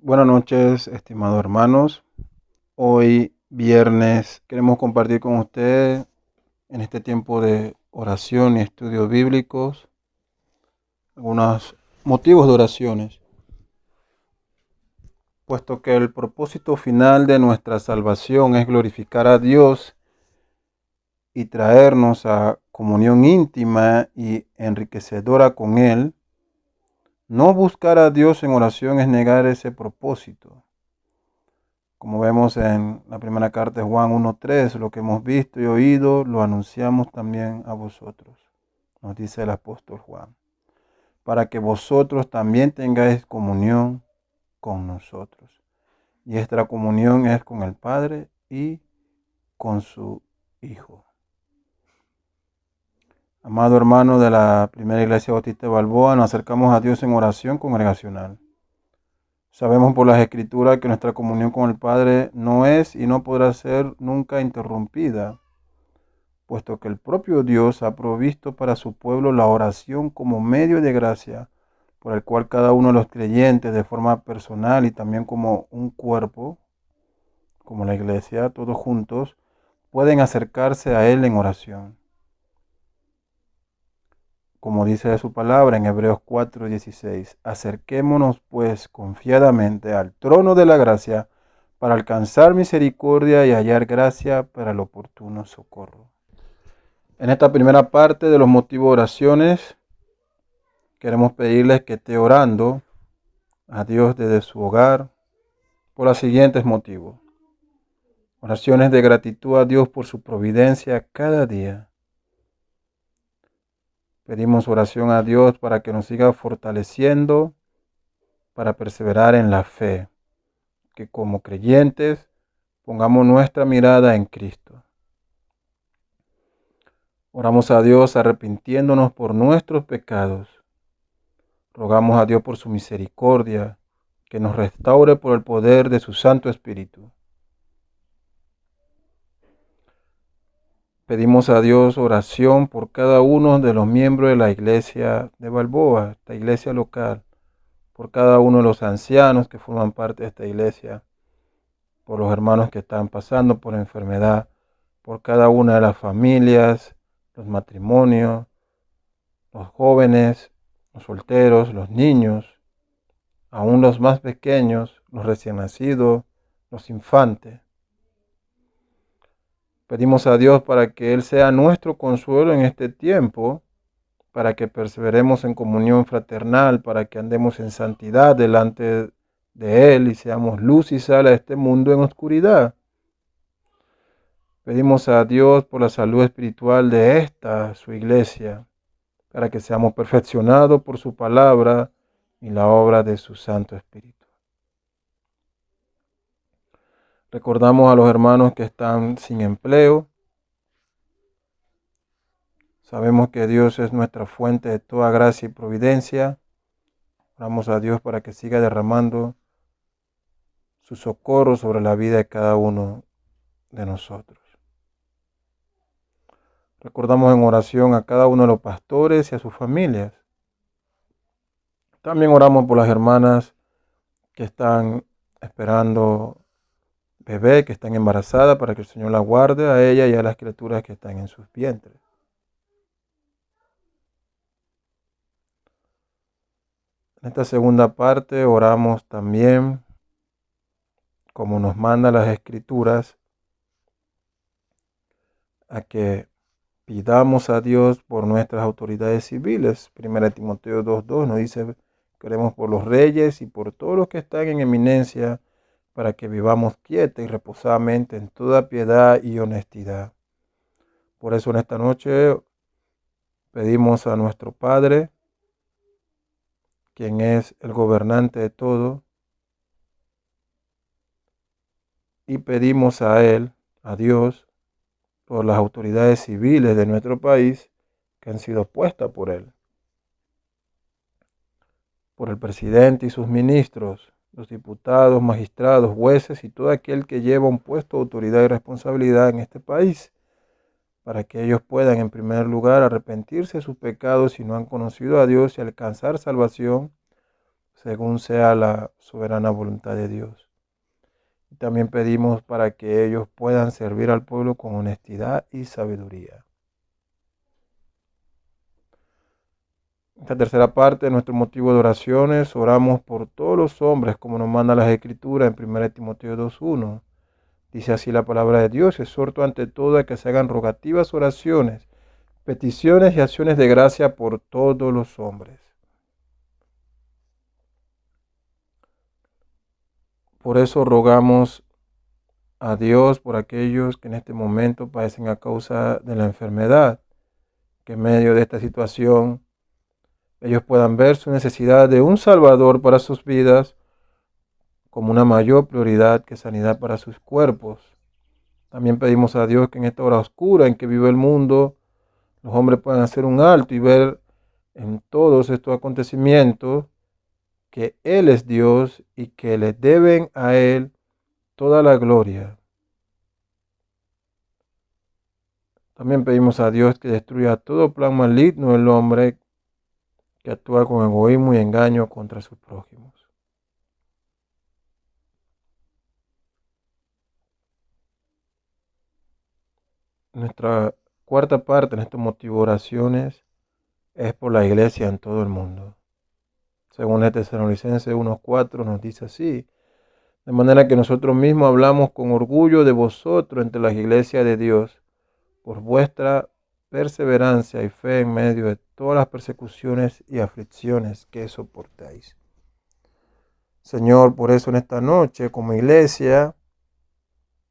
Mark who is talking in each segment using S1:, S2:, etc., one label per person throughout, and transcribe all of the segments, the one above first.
S1: Buenas noches, estimados hermanos. Hoy viernes queremos compartir con ustedes en este tiempo de oración y estudios bíblicos algunos motivos de oraciones, puesto que el propósito final de nuestra salvación es glorificar a Dios y traernos a comunión íntima y enriquecedora con Él. No buscar a Dios en oración es negar ese propósito. Como vemos en la primera carta de Juan 1:3, lo que hemos visto y oído lo anunciamos también a vosotros, nos dice el apóstol Juan, para que vosotros también tengáis comunión con nosotros. Y esta comunión es con el Padre y con su Hijo. Amado hermano de la primera iglesia bautista de Balboa, nos acercamos a Dios en oración congregacional. Sabemos por las Escrituras que nuestra comunión con el Padre no es y no podrá ser nunca interrumpida, puesto que el propio Dios ha provisto para su pueblo la oración como medio de gracia, por el cual cada uno de los creyentes de forma personal y también como un cuerpo, como la iglesia, todos juntos, pueden acercarse a Él en oración. Como dice su palabra en Hebreos 4:16, acerquémonos pues confiadamente al trono de la gracia para alcanzar misericordia y hallar gracia para el oportuno socorro. En esta primera parte de los motivos de oraciones, queremos pedirles que esté orando a Dios desde su hogar por los siguientes motivos. Oraciones de gratitud a Dios por su providencia cada día. Pedimos oración a Dios para que nos siga fortaleciendo para perseverar en la fe, que como creyentes pongamos nuestra mirada en Cristo. Oramos a Dios arrepintiéndonos por nuestros pecados. Rogamos a Dios por su misericordia, que nos restaure por el poder de su Santo Espíritu. Pedimos a Dios oración por cada uno de los miembros de la iglesia de Balboa, esta iglesia local, por cada uno de los ancianos que forman parte de esta iglesia, por los hermanos que están pasando por enfermedad, por cada una de las familias, los matrimonios, los jóvenes, los solteros, los niños, aún los más pequeños, los recién nacidos, los infantes. Pedimos a Dios para que Él sea nuestro consuelo en este tiempo, para que perseveremos en comunión fraternal, para que andemos en santidad delante de Él y seamos luz y sal a este mundo en oscuridad. Pedimos a Dios por la salud espiritual de esta, su iglesia, para que seamos perfeccionados por su palabra y la obra de su Santo Espíritu. Recordamos a los hermanos que están sin empleo. Sabemos que Dios es nuestra fuente de toda gracia y providencia. Oramos a Dios para que siga derramando su socorro sobre la vida de cada uno de nosotros. Recordamos en oración a cada uno de los pastores y a sus familias. También oramos por las hermanas que están esperando bebé, que están embarazadas, para que el Señor la guarde a ella y a las criaturas que están en sus vientres. En esta segunda parte oramos también, como nos manda las Escrituras, a que pidamos a Dios por nuestras autoridades civiles. 1 Timoteo 2:2 nos dice que oremos por los reyes y por todos los que están en eminencia, para que vivamos quieta y reposadamente en toda piedad y honestidad. Por eso en esta noche pedimos a nuestro Padre, quien es el gobernante de todo, y pedimos a Él, a Dios, por las autoridades civiles de nuestro país que han sido puestas por Él, por el presidente y sus ministros, los diputados, magistrados, jueces y todo aquel que lleva un puesto de autoridad y responsabilidad en este país, para que ellos puedan en primer lugar arrepentirse de sus pecados si no han conocido a Dios y alcanzar salvación, según sea la soberana voluntad de Dios. Y también pedimos para que ellos puedan servir al pueblo con honestidad y sabiduría. Esta tercera parte de nuestro motivo de oraciones, oramos por todos los hombres, como nos manda las Escrituras en 1 Timoteo 2:1. Dice así la palabra de Dios: exhorto ante todo a que se hagan rogativas, oraciones, peticiones y acciones de gracia por todos los hombres. Por eso rogamos a Dios por aquellos que en este momento padecen a causa de la enfermedad, que en medio de esta situación ellos puedan ver su necesidad de un Salvador para sus vidas como una mayor prioridad que sanidad para sus cuerpos. También pedimos a Dios que en esta hora oscura en que vive el mundo, los hombres puedan hacer un alto y ver en todos estos acontecimientos que Él es Dios y que le deben a Él toda la gloria. También pedimos a Dios que destruya todo plan maligno del hombre que actúa con egoísmo y engaño contra sus prójimos. Nuestra cuarta parte en estos motivos de oraciones es por la iglesia en todo el mundo. Según el Tesalonicenses 1:4 nos dice así: de manera que nosotros mismos hablamos con orgullo de vosotros entre las iglesias de Dios, por vuestra perseverancia y fe en medio de todas las persecuciones y aflicciones que soportáis. Señor, por eso en esta noche, como iglesia,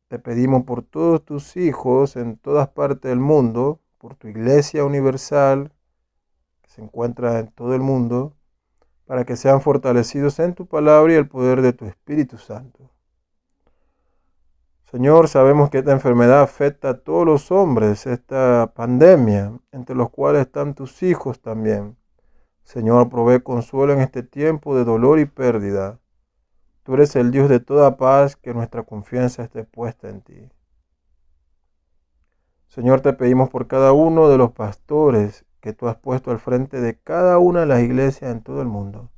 S1: te pedimos por todos tus hijos en todas partes del mundo, por tu iglesia universal, que se encuentra en todo el mundo, para que sean fortalecidos en tu palabra y el poder de tu Espíritu Santo. Señor, sabemos que esta enfermedad afecta a todos los hombres, esta pandemia, entre los cuales están tus hijos también. Señor, provee consuelo en este tiempo de dolor y pérdida. Tú eres el Dios de toda paz, que nuestra confianza esté puesta en ti. Señor, te pedimos por cada uno de los pastores que tú has puesto al frente de cada una de las iglesias en todo el mundo,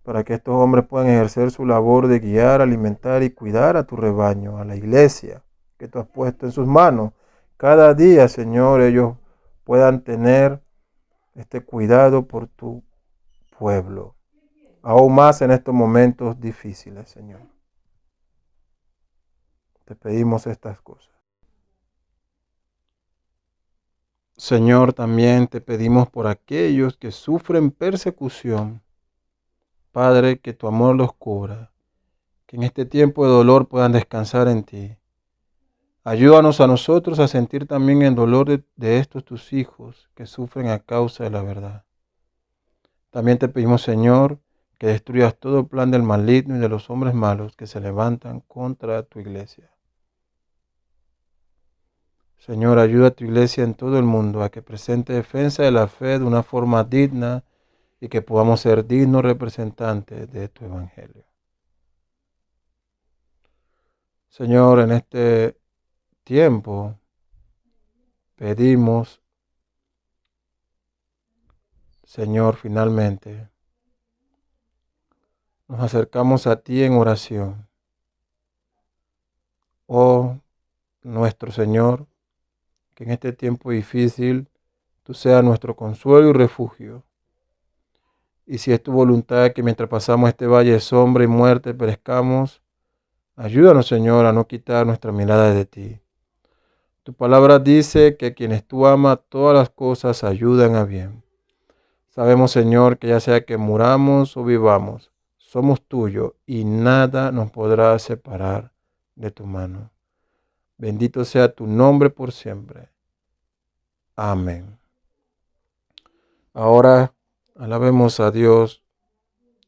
S1: para que estos hombres puedan ejercer su labor de guiar, alimentar y cuidar a tu rebaño, a la iglesia que tú has puesto en sus manos. Cada día, Señor, ellos puedan tener este cuidado por tu pueblo, aún más en estos momentos difíciles, Señor. Te pedimos estas cosas. Señor, también te pedimos por aquellos que sufren persecución. Padre, que tu amor los cubra, que en este tiempo de dolor puedan descansar en ti. Ayúdanos a nosotros a sentir también el dolor de estos tus hijos que sufren a causa de la verdad. También te pedimos, Señor, que destruyas todo plan del maligno y de los hombres malos que se levantan contra tu iglesia. Señor, ayuda a tu iglesia en todo el mundo a que presente defensa de la fe de una forma digna y que podamos ser dignos representantes de tu evangelio. Señor, en este tiempo pedimos, Señor, finalmente nos acercamos a ti en oración. Oh, nuestro Señor, que en este tiempo difícil tú seas nuestro consuelo y refugio. Y si es tu voluntad que mientras pasamos este valle de sombra y muerte perezcamos, ayúdanos, Señor, a no quitar nuestra mirada de ti. Tu palabra dice que quienes tú amas, todas las cosas ayudan a bien. Sabemos, Señor, que ya sea que muramos o vivamos, somos tuyos y nada nos podrá separar de tu mano. Bendito sea tu nombre por siempre. Amén. Ahora alabemos a Dios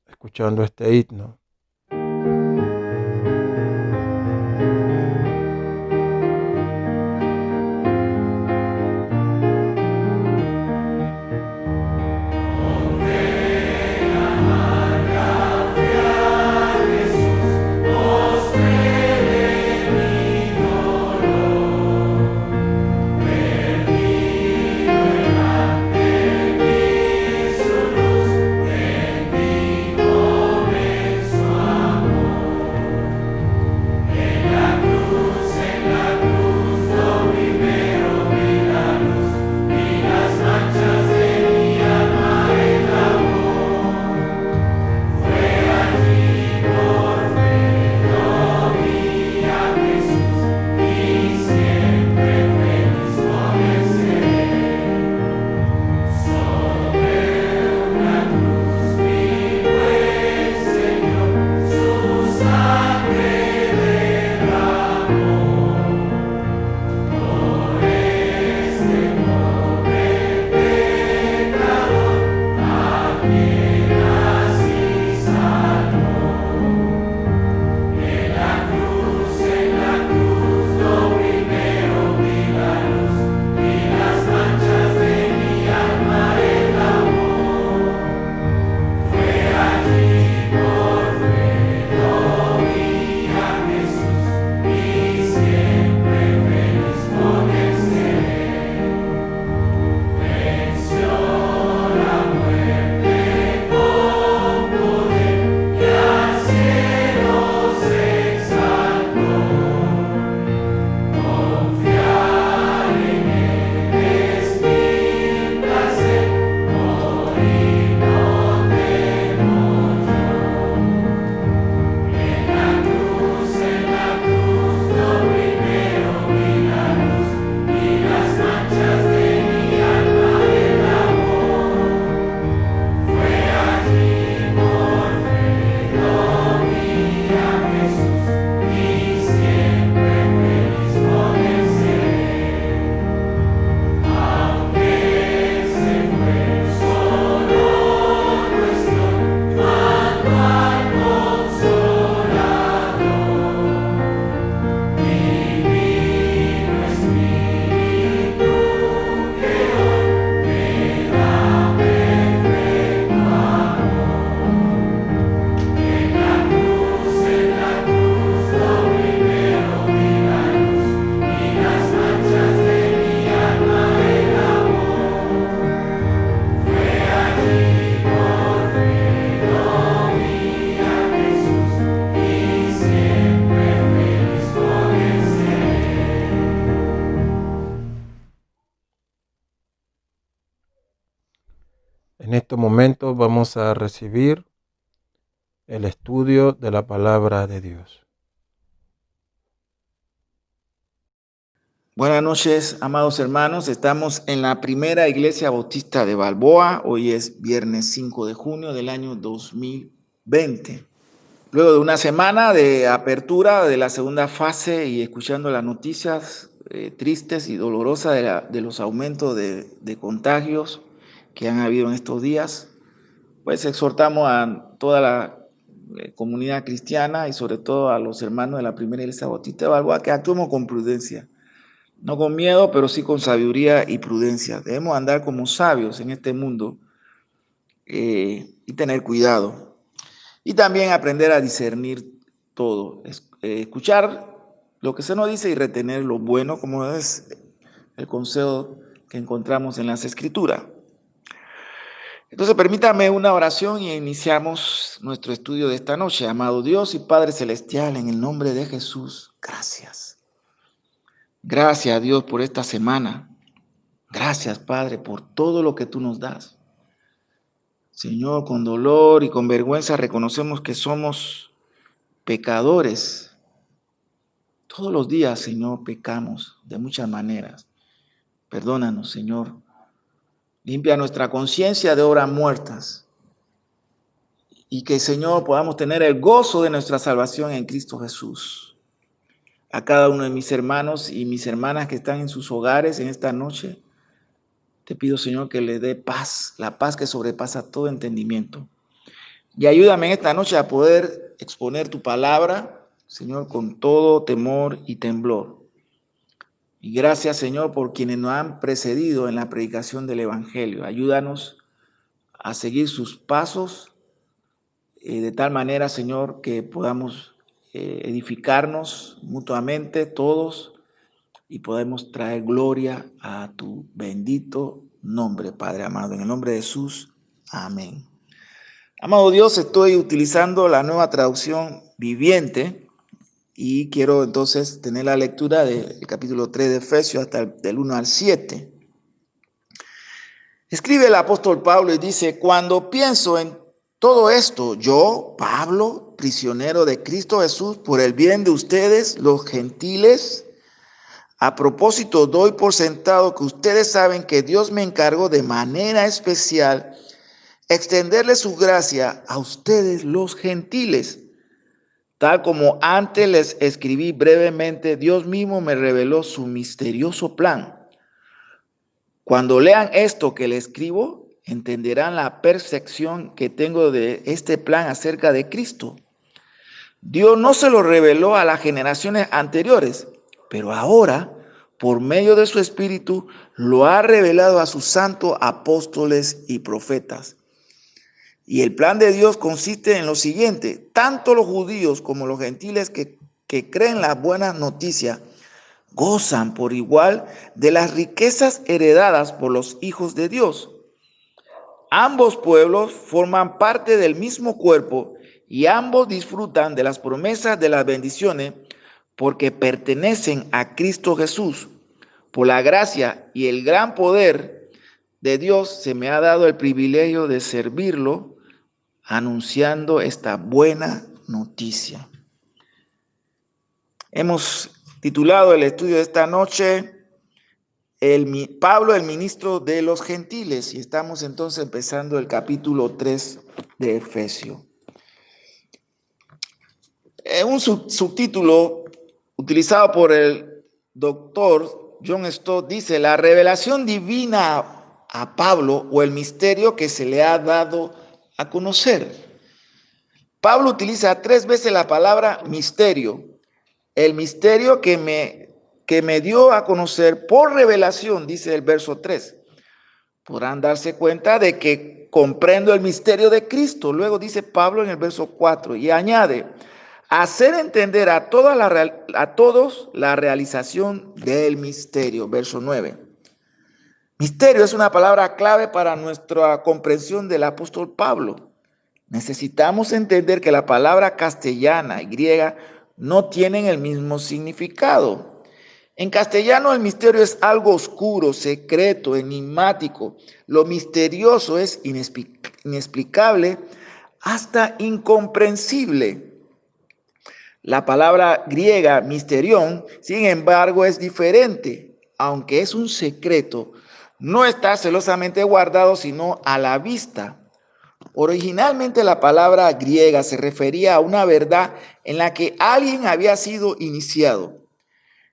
S1: escuchando este himno. momentos vamos a recibir el estudio de la palabra de Dios.
S2: Buenas noches, amados hermanos. Estamos en la primera iglesia bautista de Balboa. Hoy es viernes 5 de junio del año 2020. Luego de una semana de apertura de la segunda fase y escuchando las noticias tristes y dolorosas de los aumentos de contagios que han habido en estos días, pues exhortamos a toda la comunidad cristiana y sobre todo a los hermanos de la primera iglesia bautista de Balboa que actuemos con prudencia. No con miedo, pero sí con sabiduría y prudencia. Debemos andar como sabios en este mundo y tener cuidado. Y también aprender a discernir todo. Escuchar lo que se nos dice y retener lo bueno, como es el consejo que encontramos en las Escrituras. Entonces, permítame una oración y iniciamos nuestro estudio de esta noche. Amado Dios y Padre Celestial, en el nombre de Jesús, gracias. Gracias a Dios por esta semana. Gracias, Padre, por todo lo que tú nos das. Señor, con dolor y con vergüenza reconocemos que somos pecadores. Todos los días, Señor, pecamos de muchas maneras. Perdónanos, Señor. Limpia nuestra conciencia de obras muertas. Y que, Señor, podamos tener el gozo de nuestra salvación en Cristo Jesús. A cada uno de mis hermanos y mis hermanas que están en sus hogares en esta noche, te pido, Señor, que le dé paz, la paz que sobrepasa todo entendimiento. Y ayúdame en esta noche a poder exponer tu palabra, Señor, con todo temor y temblor. Y gracias, Señor, por quienes nos han precedido en la predicación del Evangelio. Ayúdanos a seguir sus pasos de tal manera, Señor, que podamos edificarnos mutuamente todos y podemos traer gloria a tu bendito nombre, Padre amado. En el nombre de Jesús, amén. Amado Dios, estoy utilizando la nueva traducción viviente y quiero entonces tener la lectura del capítulo 3 de Efesios hasta del 1 al 7. Escribe el apóstol Pablo y dice: cuando pienso en todo esto, yo, Pablo, prisionero de Cristo Jesús, por el bien de ustedes, los gentiles, a propósito, doy por sentado que ustedes saben que Dios me encargó de manera especial extenderle su gracia a ustedes, los gentiles. Tal como antes les escribí brevemente, Dios mismo me reveló su misterioso plan. Cuando lean esto que les escribo, entenderán la percepción que tengo de este plan acerca de Cristo. Dios no se lo reveló a las generaciones anteriores, pero ahora, por medio de su Espíritu, lo ha revelado a sus santos apóstoles y profetas. Y el plan de Dios consiste en lo siguiente: tanto los judíos como los gentiles que creen las buenas noticias gozan por igual de las riquezas heredadas por los hijos de Dios. Ambos pueblos forman parte del mismo cuerpo y ambos disfrutan de las promesas de las bendiciones porque pertenecen a Cristo Jesús. Por la gracia y el gran poder de Dios se me ha dado el privilegio de servirlo anunciando esta buena noticia. Hemos titulado el estudio de esta noche Pablo, el ministro de los gentiles, y estamos entonces empezando el capítulo 3 de Efesios. Un subtítulo utilizado por el doctor John Stott dice: la revelación divina a Pablo, o el misterio que se le ha dado a conocer. Pablo utiliza 3 veces la palabra misterio. El misterio que me dio a conocer por revelación, dice el verso 3. Podrán darse cuenta de que comprendo el misterio de Cristo. Luego dice Pablo en el verso 4 y añade: hacer entender a todos la realización del misterio. Verso 9. Misterio es una palabra clave para nuestra comprensión del apóstol Pablo. Necesitamos entender que la palabra castellana y griega no tienen el mismo significado. En castellano el misterio es algo oscuro, secreto, enigmático. Lo misterioso es inexplicable hasta incomprensible. La palabra griega misterión, sin embargo, es diferente. Aunque es un secreto, no está celosamente guardado, sino a la vista. Originalmente la palabra griega se refería a una verdad en la que alguien había sido iniciado.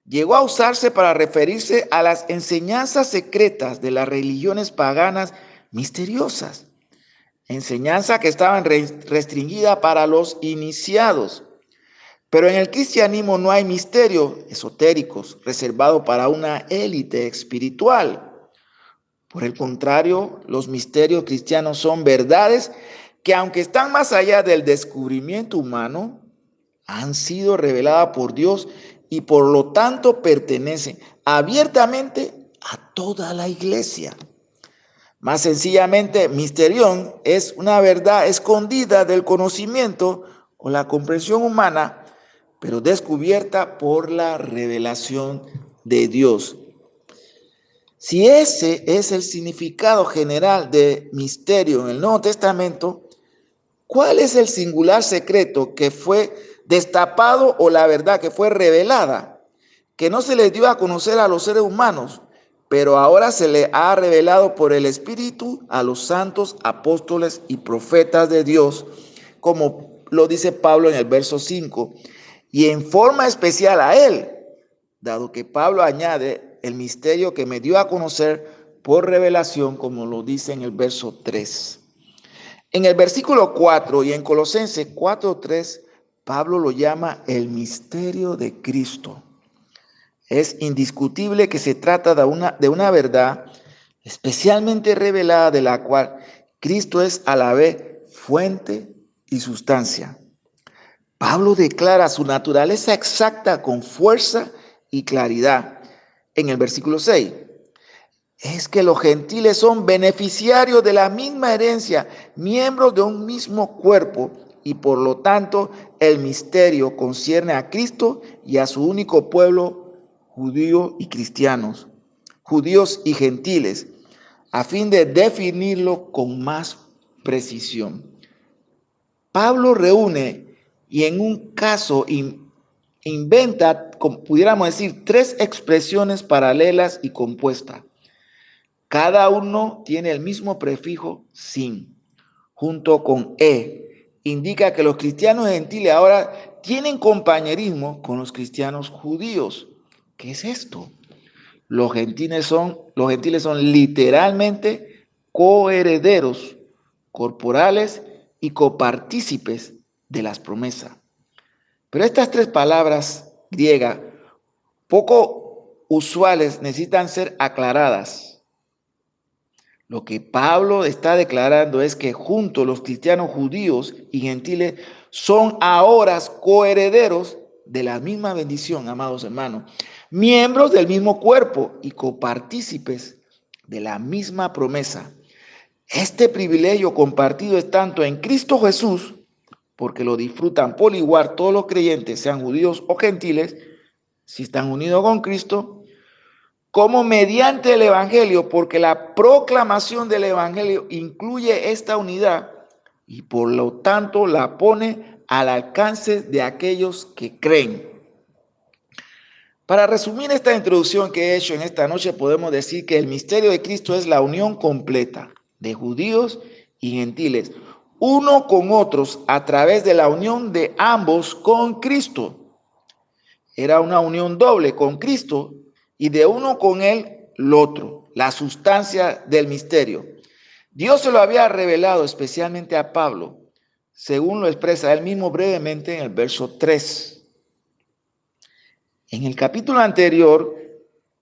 S2: Llegó a usarse para referirse a las enseñanzas secretas de las religiones paganas misteriosas, enseñanzas que estaban restringidas para los iniciados. Pero en el cristianismo no hay misterios esotéricos reservados para una élite espiritual. Por el contrario, los misterios cristianos son verdades que, aunque están más allá del descubrimiento humano, han sido reveladas por Dios y por lo tanto pertenecen abiertamente a toda la iglesia. Más sencillamente, misterión es una verdad escondida del conocimiento o la comprensión humana, pero descubierta por la revelación de Dios. Si ese es el significado general de misterio en el Nuevo Testamento, ¿cuál es el singular secreto que fue destapado o la verdad que fue revelada, que no se le dio a conocer a los seres humanos, pero ahora se le ha revelado por el Espíritu a los santos apóstoles y profetas de Dios, como lo dice Pablo en el verso 5, y en forma especial a él, dado que Pablo añade el misterio que me dio a conocer por revelación, como lo dice en el verso 3. En el versículo 4 y en Colosenses 4:3, Pablo lo llama el misterio de Cristo. Es indiscutible que se trata de una verdad especialmente revelada, de la cual Cristo es a la vez fuente y sustancia. Pablo declara su naturaleza exacta con fuerza y claridad. En el versículo 6, es que los gentiles son beneficiarios de la misma herencia, miembros de un mismo cuerpo, y por lo tanto el misterio concierne a Cristo y a su único pueblo, judíos y cristianos, judíos y gentiles, a fin de definirlo con más precisión. Pablo reúne y en un caso inventa, como pudiéramos decir, tres expresiones paralelas y compuestas. Cada uno tiene el mismo prefijo sin, junto con indica que los cristianos gentiles ahora tienen compañerismo con los cristianos judíos. ¿Qué es esto? Los gentiles son literalmente coherederos corporales y copartícipes de las promesas. Pero estas tres palabras griegas, poco usuales, necesitan ser aclaradas. Lo que Pablo está declarando es que juntos los cristianos judíos y gentiles son ahora coherederos de la misma bendición, amados hermanos, miembros del mismo cuerpo y copartícipes de la misma promesa. Este privilegio compartido es tanto en Cristo Jesús, porque lo disfrutan por igual todos los creyentes, sean judíos o gentiles, si están unidos con Cristo, como mediante el Evangelio, porque la proclamación del Evangelio incluye esta unidad y por lo tanto la pone al alcance de aquellos que creen. Para resumir esta introducción que he hecho en esta noche, podemos decir que el misterio de Cristo es la unión completa de judíos y gentiles, uno con otros a través de la unión de ambos con Cristo. Era una unión doble con Cristo y de uno con él, el otro, la sustancia del misterio. Dios se lo había revelado especialmente a Pablo, según lo expresa él mismo brevemente en el verso 3. En el capítulo anterior,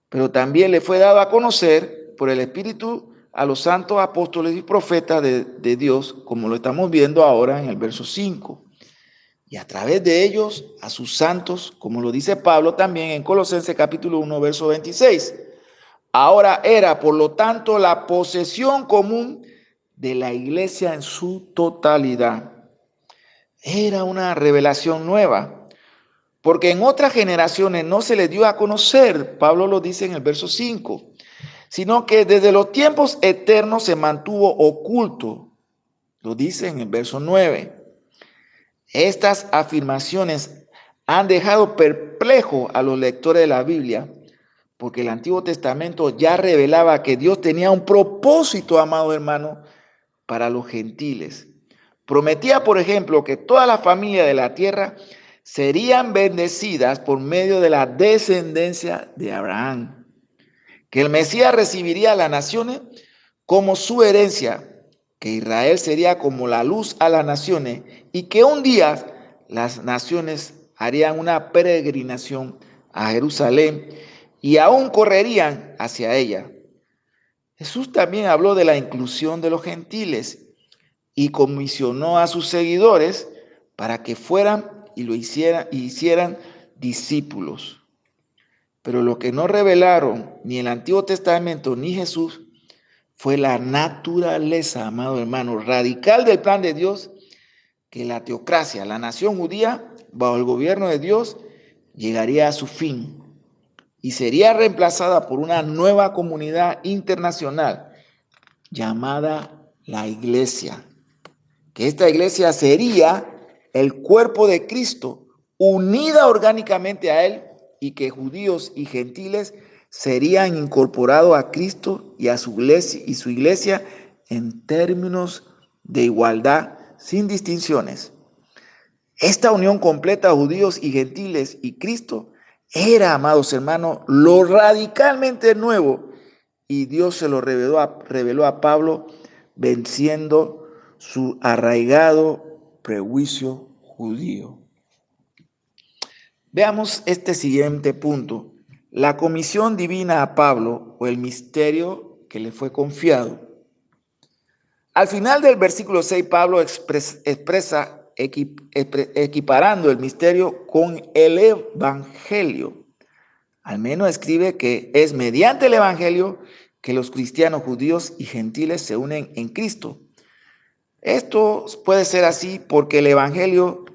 S2: pero también le fue dado a conocer por el Espíritu a los santos apóstoles y profetas de Dios, como lo estamos viendo ahora en el verso 5. Y a través de ellos a sus santos, como lo dice Pablo también en Colosenses capítulo 1, verso 26. Ahora era, por lo tanto, la posesión común de la iglesia en su totalidad. Era una revelación nueva, porque en otras generaciones no se les dio a conocer, Pablo lo dice en el verso 5, sino que desde los tiempos eternos se mantuvo oculto, lo dice en el verso 9. Estas afirmaciones han dejado perplejo a los lectores de la Biblia, porque el Antiguo Testamento ya revelaba que Dios tenía un propósito, amado hermano, para los gentiles. Prometía, por ejemplo, que toda la familia de la tierra serían bendecidas por medio de la descendencia de Abraham, que el Mesías recibiría a las naciones como su herencia, que Israel sería como la luz a las naciones y que un día las naciones harían una peregrinación a Jerusalén y aún correrían hacia ella. Jesús también habló de la inclusión de los gentiles y comisionó a sus seguidores para que fueran y hicieran discípulos. Pero lo que no revelaron ni el Antiguo Testamento ni Jesús fue la naturaleza, amado hermano, radical del plan de Dios, que la teocracia, la nación judía, bajo el gobierno de Dios, llegaría a su fin y sería reemplazada por una nueva comunidad internacional llamada la Iglesia. Que esta iglesia sería el cuerpo de Cristo, unida orgánicamente a Él, y que judíos y gentiles serían incorporados a Cristo y a su iglesia en términos de igualdad, sin distinciones. Esta unión completa de judíos y gentiles y Cristo era, amados hermanos, lo radicalmente nuevo, y Dios se lo reveló a Pablo venciendo su arraigado prejuicio judío. Veamos este siguiente punto: la comisión divina a Pablo, o el misterio que le fue confiado. Al final del versículo 6, Pablo expresa equiparando el misterio con el evangelio. Al menos escribe que es mediante el evangelio que los cristianos judíos y gentiles se unen en Cristo. Esto puede ser así porque el evangelio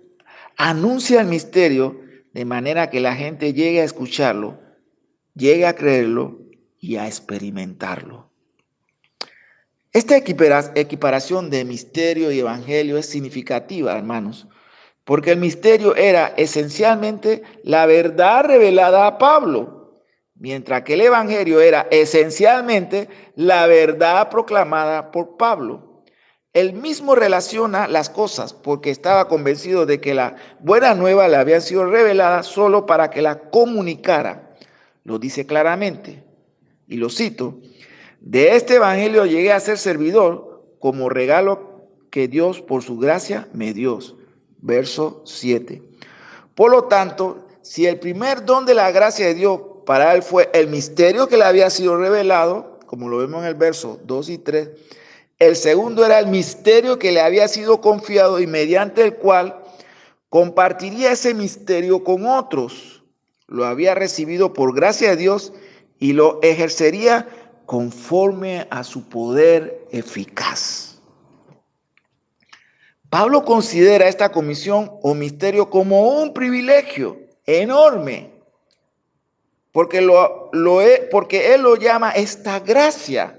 S2: anuncia el misterio de manera que la gente llegue a escucharlo, llegue a creerlo y a experimentarlo. Esta equiparación de misterio y evangelio es significativa, hermanos, porque el misterio era esencialmente la verdad revelada a Pablo, mientras que el evangelio era esencialmente la verdad proclamada por Pablo. Él mismo relaciona las cosas porque estaba convencido de que la buena nueva le había sido revelada solo para que la comunicara. Lo dice claramente, y lo cito: de este evangelio llegué a ser servidor como regalo que Dios por su gracia me dio. Verso 7. Por lo tanto, si el primer don de la gracia de Dios para él fue el misterio que le había sido revelado, como lo vemos en el verso 2 y 3, el segundo era el misterio que le había sido confiado y mediante el cual compartiría ese misterio con otros. Lo había recibido por gracia de Dios y lo ejercería conforme a su poder eficaz. Pablo considera esta comisión o misterio como un privilegio enorme, porque él lo llama esta gracia,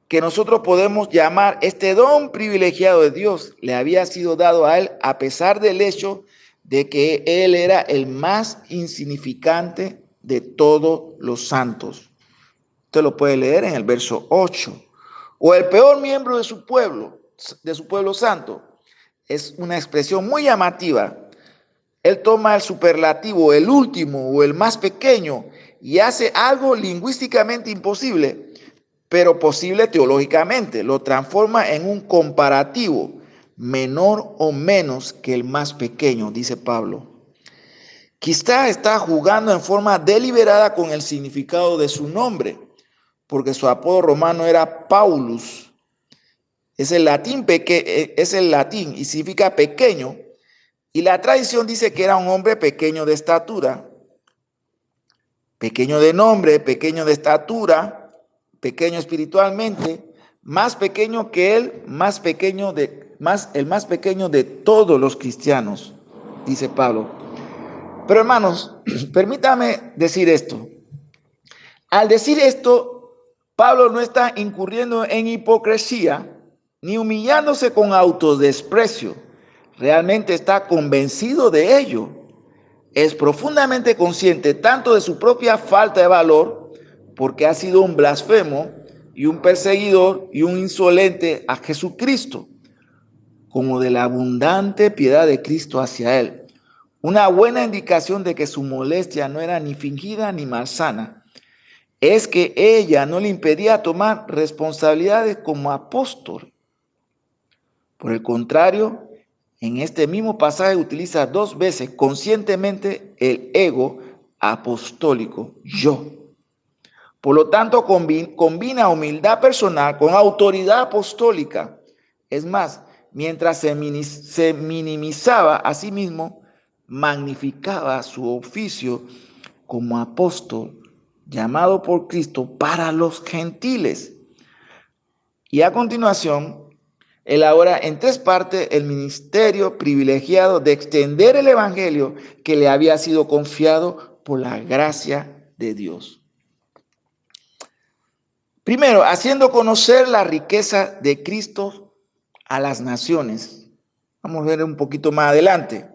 S2: que nosotros podemos llamar este don privilegiado de Dios. Le había sido dado a él a pesar del hecho de que él era el más insignificante de todos los santos. Usted lo puede leer en el verso 8. O el peor miembro de su pueblo santo. Es una expresión muy llamativa. Él toma el superlativo, el último o el más pequeño, y hace algo lingüísticamente imposible, pero posible teológicamente. Lo transforma en un comparativo, menor o menos que el más pequeño, dice Pablo. Quizá está jugando en forma deliberada con el significado de su nombre, porque su apodo romano era Paulus. Es el latín y significa pequeño. Y la tradición dice que era un hombre pequeño de estatura, pequeño de nombre, pequeño de estatura, pequeño espiritualmente, más pequeño que él, el más pequeño de todos los cristianos, dice Pablo. Pero hermanos, permítame decir esto. Al decir esto, Pablo no está incurriendo en hipocresía ni humillándose con autodesprecio. Realmente está convencido de ello. Es profundamente consciente tanto de su propia falta de valor, porque ha sido un blasfemo y un perseguidor y un insolente a Jesucristo, como de la abundante piedad de Cristo hacia él. Una buena indicación de que su molestia no era ni fingida ni malsana es que ella no le impedía tomar responsabilidades como apóstol. Por el contrario, en este mismo pasaje utiliza 2 veces conscientemente el ego apostólico, yo. Por lo tanto, combina humildad personal con autoridad apostólica. Es más, mientras se minimizaba a sí mismo, magnificaba su oficio como apóstol llamado por Cristo para los gentiles. Y a continuación, elabora en 3 partes el ministerio privilegiado de extender el evangelio que le había sido confiado por la gracia de Dios. Primero, haciendo conocer la riqueza de Cristo a las naciones. Vamos a ver un poquito más adelante.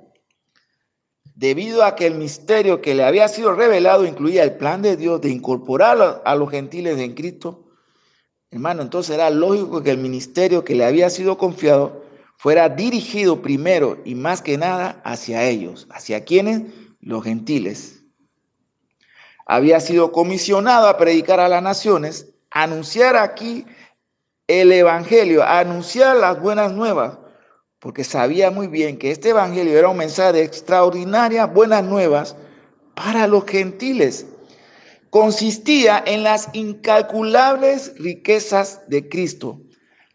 S2: Debido a que el misterio que le había sido revelado incluía el plan de Dios de incorporar a los gentiles en Cristo, hermano, entonces era lógico que el ministerio que le había sido confiado fuera dirigido primero y más que nada hacia ellos. ¿Hacia quiénes? Los gentiles. Había sido comisionado a predicar a las naciones, a anunciar aquí el evangelio, a anunciar las buenas nuevas, porque sabía muy bien que este evangelio era un mensaje de extraordinarias buenas nuevas para los gentiles. Consistía en las incalculables riquezas de Cristo,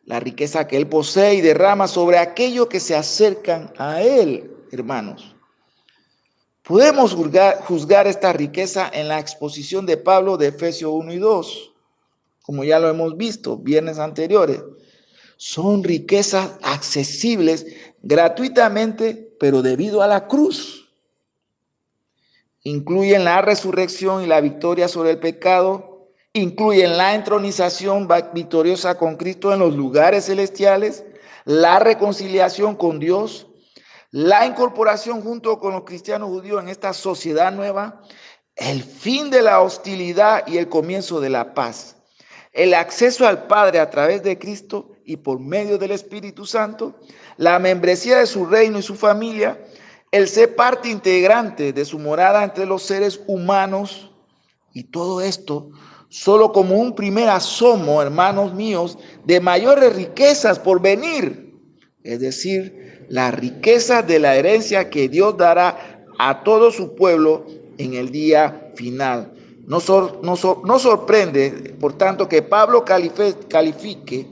S2: la riqueza que Él posee y derrama sobre aquellos que se acercan a Él, hermanos. Podemos juzgar esta riqueza en la exposición de Pablo de Efesios 1 y 2, como ya lo hemos visto viernes anteriores. Son riquezas accesibles gratuitamente, pero debido a la cruz. Incluyen la resurrección y la victoria sobre el pecado, incluyen la entronización victoriosa con Cristo en los lugares celestiales, la reconciliación con Dios, la incorporación junto con los cristianos judíos en esta sociedad nueva, el fin de la hostilidad y el comienzo de la paz, el acceso al Padre a través de Cristo y por medio del Espíritu Santo, la membresía de su reino y su familia, el ser parte integrante de su morada entre los seres humanos, y todo esto solo como un primer asomo, hermanos míos, de mayores riquezas por venir, es decir, la riqueza de la herencia que Dios dará a todo su pueblo en el día final. No sorprende, por tanto, que Pablo califique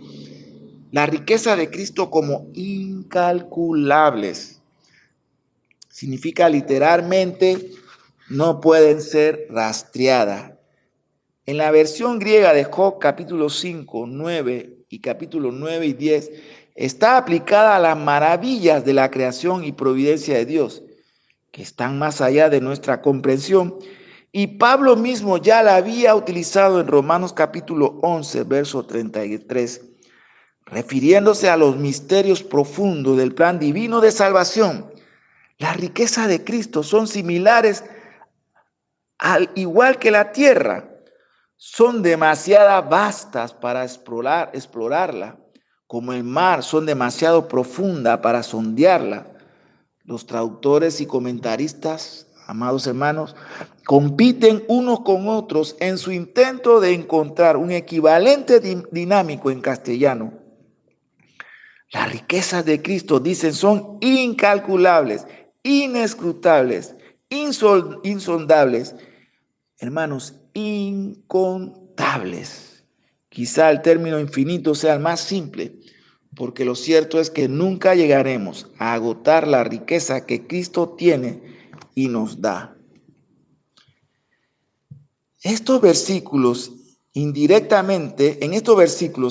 S2: la riqueza de Cristo como incalculables. Significa literalmente no pueden ser rastreadas. En la versión griega de Job capítulo 5, 9 y capítulo 9 y 10 está aplicada a las maravillas de la creación y providencia de Dios, que están más allá de nuestra comprensión. Y Pablo mismo ya la había utilizado en Romanos capítulo 11, verso 33, refiriéndose a los misterios profundos del plan divino de salvación. La riqueza de Cristo son similares al igual que la tierra. Son demasiado vastas para explorarla, como el mar son demasiado profundas para sondearla. Los traductores y comentaristas, amados hermanos, compiten unos con otros en su intento de encontrar un equivalente dinámico en castellano. Las riquezas de Cristo, dicen, son incalculables, inescrutables, insondables, hermanos, incontables. Quizá el término infinito sea el más simple, porque lo cierto es que nunca llegaremos a agotar la riqueza que Cristo tiene y nos da. En estos versículos,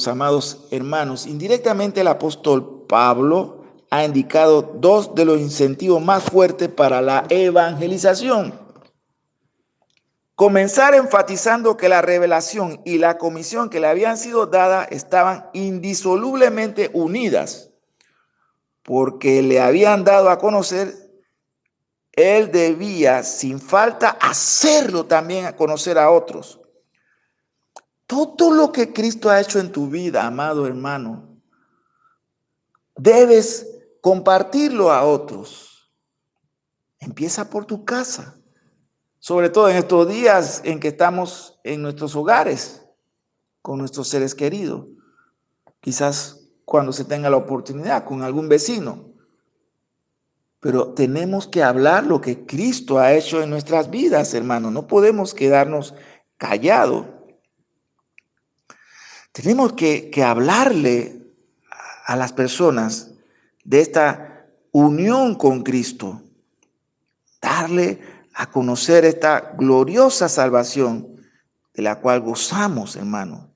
S2: amados hermanos, indirectamente el apóstol Pablo ha indicado dos de los incentivos más fuertes para la evangelización. Comenzar enfatizando que la revelación y la comisión que le habían sido dadas estaban indisolublemente unidas, porque le habían dado a conocer, él debía sin falta hacerlo también a conocer a otros. Todo lo que Cristo ha hecho en tu vida, amado hermano, debes compartirlo a otros. Empieza por tu casa. Sobre todo en estos días en que estamos en nuestros hogares con nuestros seres queridos. Quizás cuando se tenga la oportunidad con algún vecino. Pero tenemos que hablar lo que Cristo ha hecho en nuestras vidas, hermano. No podemos quedarnos callados. Tenemos que hablarle a las personas de esta unión con Cristo. Darle a conocer esta gloriosa salvación de la cual gozamos, hermano.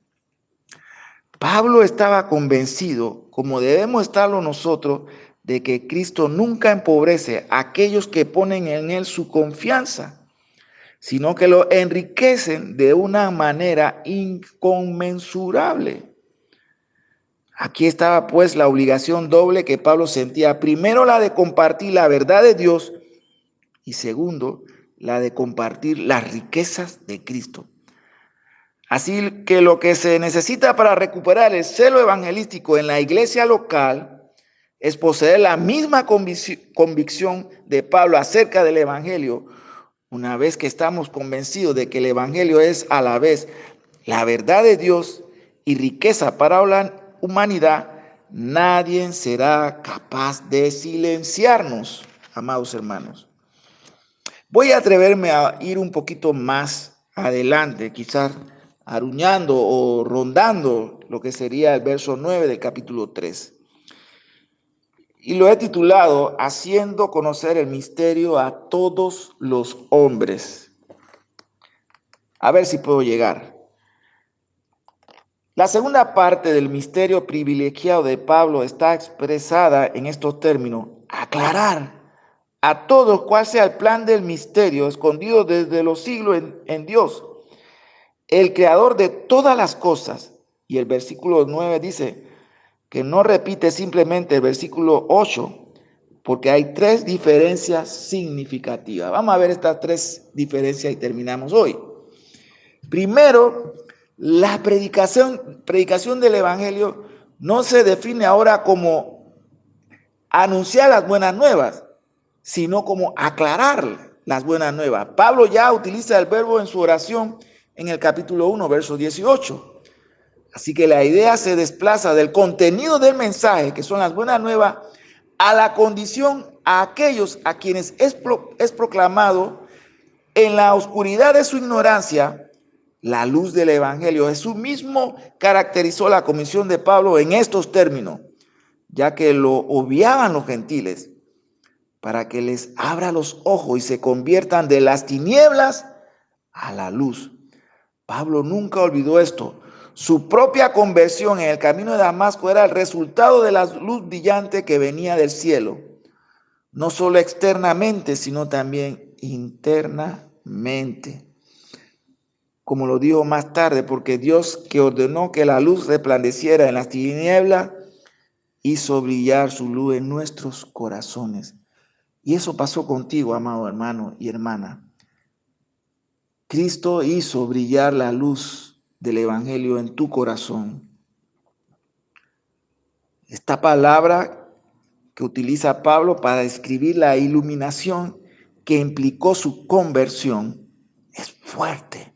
S2: Pablo estaba convencido, como debemos estarlo nosotros, de que Cristo nunca empobrece a aquellos que ponen en él su confianza, sino que lo enriquecen de una manera inconmensurable. Aquí estaba pues la obligación doble que Pablo sentía. Primero, la de compartir la verdad de Dios, y segundo, la de compartir las riquezas de Cristo. Así que lo que se necesita para recuperar el celo evangelístico en la iglesia local es poseer la misma convicción de Pablo acerca del evangelio. Una vez que estamos convencidos de que el evangelio es a la vez la verdad de Dios y riqueza para la humanidad, nadie será capaz de silenciarnos, amados hermanos. Voy a atreverme a ir un poquito más adelante, quizás aruñando o rondando lo que sería el verso 9 del capítulo 3. Y lo he titulado Haciendo conocer el misterio a todos los hombres. A ver si puedo llegar. La segunda parte del misterio privilegiado de Pablo está expresada en estos términos: aclarar a todos cuál sea el plan del misterio escondido desde los siglos en Dios, el creador de todas las cosas. Y el versículo 9 dice que no repite simplemente el versículo 8, porque hay tres diferencias significativas. Vamos a ver estas tres diferencias y terminamos hoy. Primero, la predicación del evangelio no se define ahora como anunciar las buenas nuevas, sino como aclarar las buenas nuevas. Pablo ya utiliza el verbo en su oración en el capítulo 1, verso 18. Así que la idea se desplaza del contenido del mensaje, que son las buenas nuevas, a la condición a aquellos a quienes es proclamado en la oscuridad de su ignorancia la luz del evangelio. Jesús mismo caracterizó la comisión de Pablo en estos términos, ya que lo obviaban los gentiles, para que les abra los ojos y se conviertan de las tinieblas a la luz. Pablo nunca olvidó esto. Su propia conversión en el camino de Damasco era el resultado de la luz brillante que venía del cielo, no solo externamente, sino también internamente. Como lo dijo más tarde, porque Dios, que ordenó que la luz resplandeciera en las tinieblas, hizo brillar su luz en nuestros corazones. Y eso pasó contigo, amado hermano y hermana. Cristo hizo brillar la luz del evangelio en tu corazón. Esta palabra que utiliza Pablo para describir la iluminación que implicó su conversión es fuerte.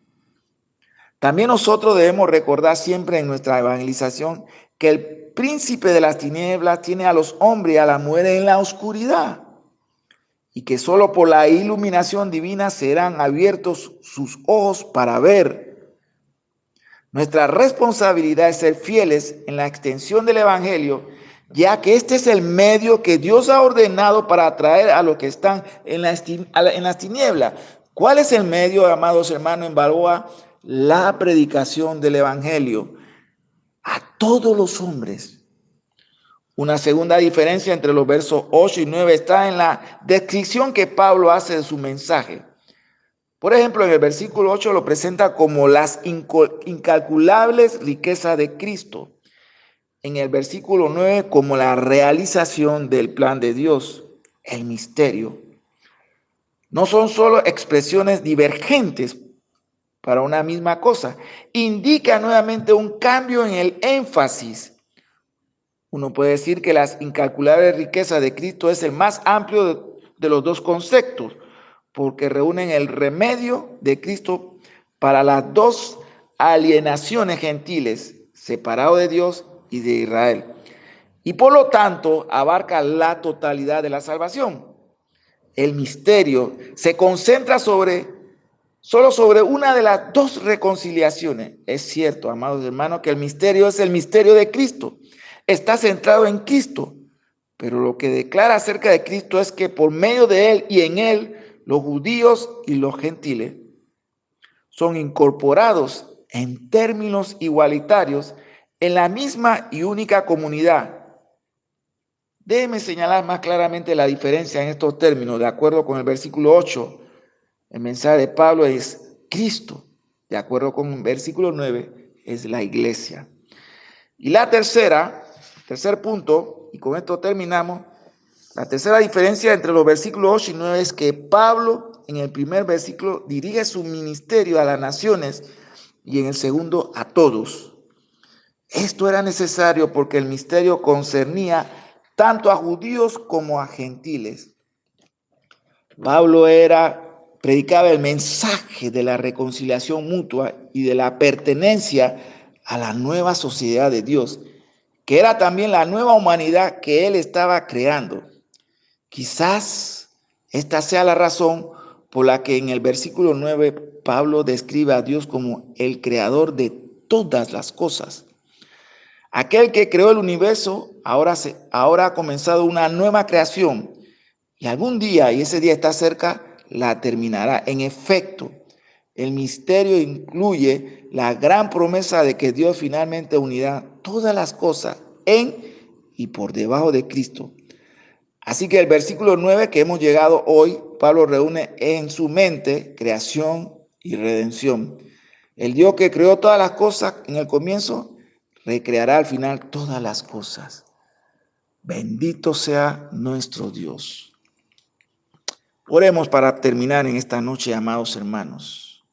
S2: También nosotros debemos recordar siempre en nuestra evangelización que el príncipe de las tinieblas tiene a los hombres y a las mujeres en la oscuridad, y que solo por la iluminación divina serán abiertos sus ojos para ver. Nuestra responsabilidad es ser fieles en la extensión del evangelio, ya que este es el medio que Dios ha ordenado para atraer a los que están en las tinieblas. ¿Cuál es el medio, amados hermanos, en Balboa? La predicación del evangelio a todos los hombres. Una segunda diferencia entre los versos 8 y 9 está en la descripción que Pablo hace de su mensaje. Por ejemplo, en el versículo 8 lo presenta como las incalculables riquezas de Cristo. En el versículo 9 como la realización del plan de Dios, el misterio. No son solo expresiones divergentes para una misma cosa. Indica nuevamente un cambio en el énfasis. Uno puede decir que las incalculables riquezas de Cristo es el más amplio de los dos conceptos, porque reúnen el remedio de Cristo para las dos alienaciones gentiles, separado de Dios y de Israel. Y por lo tanto abarca la totalidad de la salvación. El misterio se concentra solo sobre una de las dos reconciliaciones. Es cierto, amados hermanos, que el misterio es el misterio de Cristo. Está centrado en Cristo, pero lo que declara acerca de Cristo es que por medio de Él y en Él, los judíos y los gentiles son incorporados en términos igualitarios en la misma y única comunidad. Déjeme señalar más claramente la diferencia en estos términos. De acuerdo con el versículo 8, el mensaje de Pablo es Cristo. De acuerdo con el versículo 9, es la iglesia. Y la tercer punto, y con esto terminamos, la tercera diferencia entre los versículos 8 y 9 es que Pablo en el primer versículo dirige su ministerio a las naciones y en el segundo a todos. Esto era necesario porque el misterio concernía tanto a judíos como a gentiles. Pablo predicaba el mensaje de la reconciliación mutua y de la pertenencia a la nueva sociedad de Dios, que era también la nueva humanidad que él estaba creando. Quizás esta sea la razón por la que en el versículo 9 Pablo describe a Dios como el creador de todas las cosas. Aquel que creó el universo ahora ha comenzado una nueva creación y algún día, y ese día está cerca, la terminará. En efecto, el misterio incluye la gran promesa de que Dios finalmente unirá todas las cosas en y por debajo de Cristo. Así que el versículo 9 que hemos llegado hoy, Pablo reúne en su mente creación y redención. El Dios que creó todas las cosas en el comienzo, recreará al final todas las cosas. Bendito sea nuestro Dios. Oremos para terminar en esta noche, amados hermanos.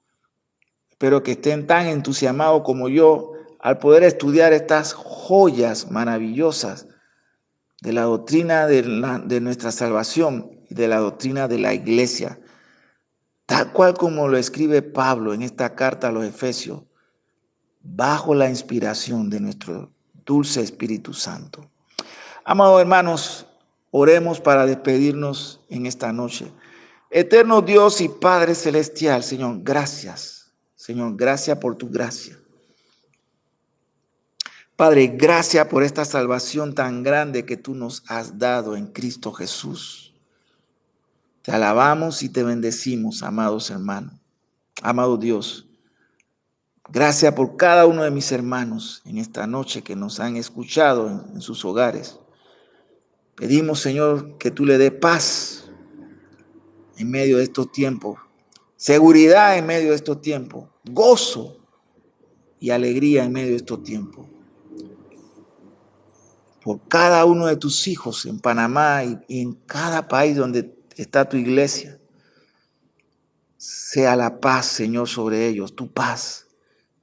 S2: Espero que estén tan entusiasmados como yo al poder estudiar estas joyas maravillosas de la doctrina de nuestra salvación y de la doctrina de la iglesia, tal cual como lo escribe Pablo en esta carta a los Efesios, bajo la inspiración de nuestro dulce Espíritu Santo. Amados hermanos, oremos para despedirnos en esta noche. Eterno Dios y Padre Celestial, Señor, gracias. Señor, gracias por tu gracia. Padre, gracias por esta salvación tan grande que tú nos has dado en Cristo Jesús. Te alabamos y te bendecimos, amados hermanos. Amado Dios, gracias por cada uno de mis hermanos en esta noche que nos han escuchado en sus hogares. Pedimos, Señor, que tú le des paz en medio de estos tiempos, seguridad en medio de estos tiempos, gozo y alegría en medio de estos tiempos. Por cada uno de tus hijos en Panamá y en cada país donde está tu iglesia, sea la paz, Señor, sobre ellos, tu paz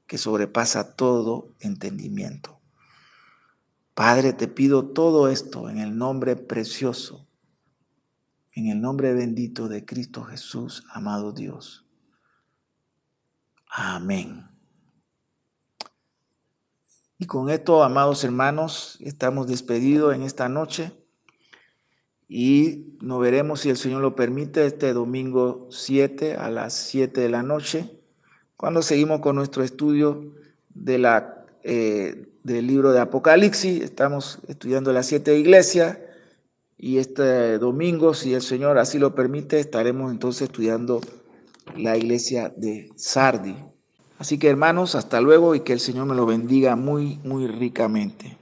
S2: que sobrepasa todo entendimiento. Padre, te pido todo esto en el nombre precioso, en el nombre bendito de Cristo Jesús, amado Dios. Amén. Y con esto, amados hermanos, estamos despedidos en esta noche y nos veremos, si el Señor lo permite, este domingo 7 a las 7 de la noche, cuando seguimos con nuestro estudio del libro de Apocalipsis. Estamos estudiando las 7 iglesias y este domingo, si el Señor así lo permite, estaremos entonces estudiando la iglesia de Sardi. Así que hermanos, hasta luego y que el Señor me lo bendiga muy, muy ricamente.